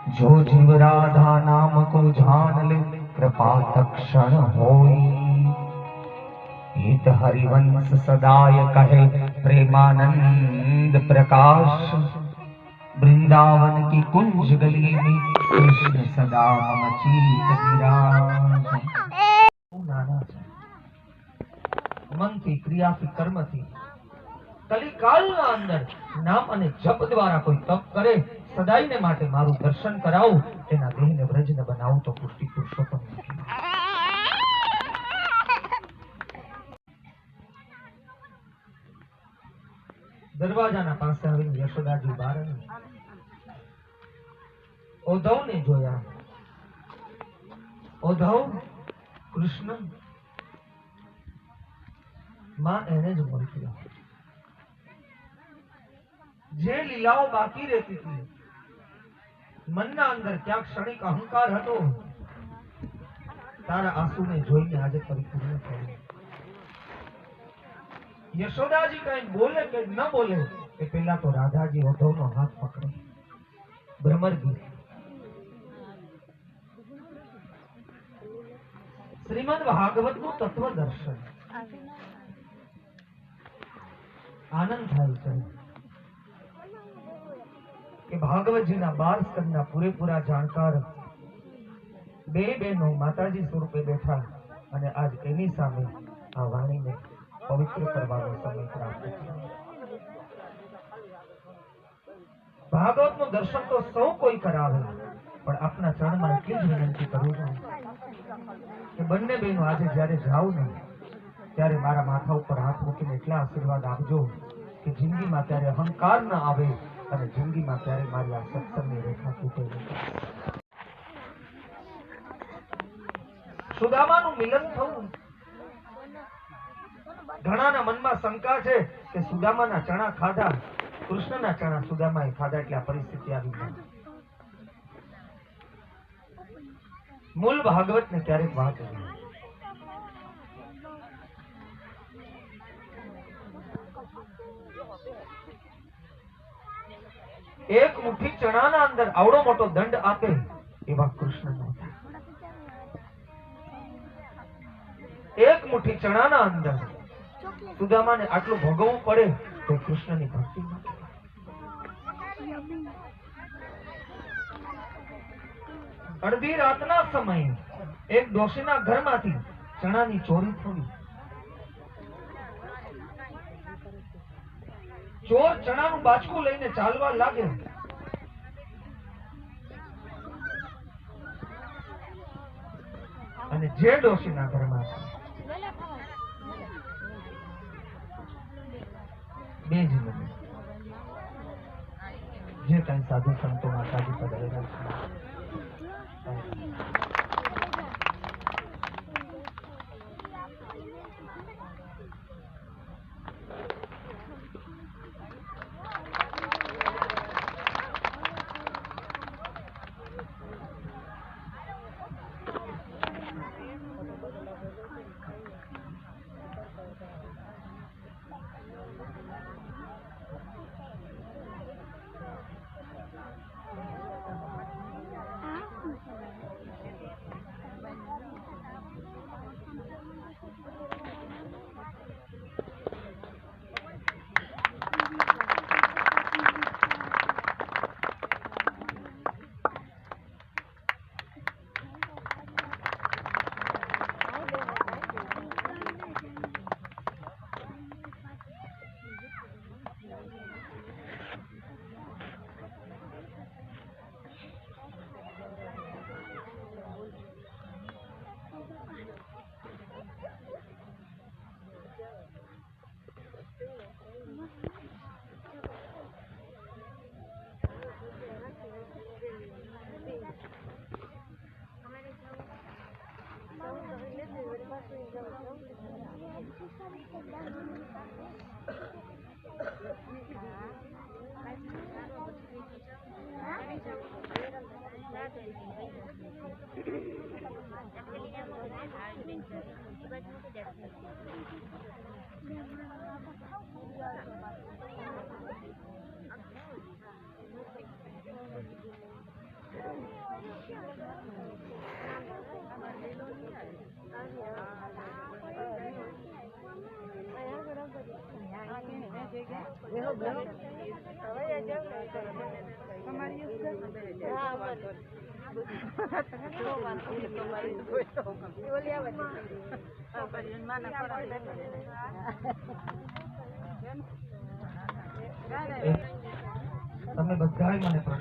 जो जीव राधा नाम को जान ले कृपा तक्षण होई। हित हरिवंश सदाय कहे प्रेमानंद प्रकाश। वृंदावन की कुंज गली में कृष्ण सदा मम चित विराज। मन થી ક્રિયાથી કર્મથી કલિકાલના અંદર નામ અને જપ દ્વારા કોઈ તપ કરે સદાયને માટે મારું દર્શન કરાવું તેના દેહને વ્રજને બનાવું તો પુષ્ટિ પુરુષોત્તમ દરવાજાના પાસે આવીને યશોદાજી બહાર ઉદ્ધવને જોયા. ઉદ્ધવ કૃષ્ણ માં એને જ મળતી જે લીલાઓ બાકી રહેતી હતી મનના અંદર ક્યાંક ક્ષણિક અહંકાર હતો તારા આંસુને જોઈને આજે પરિપૂર્ણ થયું. યશોદાજી કઈ બોલે કે ન બોલે એ પહેલા તો રાધાજી ઉદ્ધવનો હાથ પકડે. ભ્રમર ગીત શ્રીમદ ભાગવતનું તત્વ દર્શન આનંદ થાય છે કે ભાગવતજીના 12 સ્કંદના પૂરેપૂરા જાણકાર બે બહેનો માતાજી સ્વરૂપે બેઠા અને આજ એની સામે આ વાણીને પવિત્ર કરવાનો સમય પ્રાપ્ત થયો. ભાગવતનું દર્શન તો સૌ કોઈ કરાવે પણ આપના ચરણમાં એટલી જ વિનંતી કરું છું કે બંને બહેનો આજે જ્યારે જાવ ને ત્યારે મારા માથા ઉપર હાથ મૂકીને એટલા આશીર્વાદ આપજો કે જિંદગીમાં ત્યારે અહંકાર ન આવે અને જિંદગીમાં ત્યારે મારી આ સત્સંગની રેખા તૂટે નહીં. સુદામાનું મિલન થવું. ઘણાના મનમાં શંકા છે કે સુદામાના ચણા ખાધા, કૃષ્ણના ચણા સુદામાએ ખાધા એટલે આ પરિસ્થિતિ આવી ગઈ. મૂળ ભાગવતને ક્યારેક વાંચો. એક મુઠ્ઠી ચણાના અંદર આવડો મોટો દંડ આપે એવા કૃષ્ણ નહોતા. એક મુઠ્ઠી ચણાના અંદર સુદામાને આટલું ભોગવવું પડે તો કૃષ્ણની ભક્તિ નથી. અડધી રાતના સમયે એક ડોશીના ઘરમાંથી ચણાની ચોરી થઈ. ચોર ચણાનું બાચકું લઈને ચાલવા લાગે. અને જે ડોશીના ઘરમાં બે જ મિનિટ જે કઈ સાધુ સંતો માતાજી પધારેલા છે તમે બધાય મને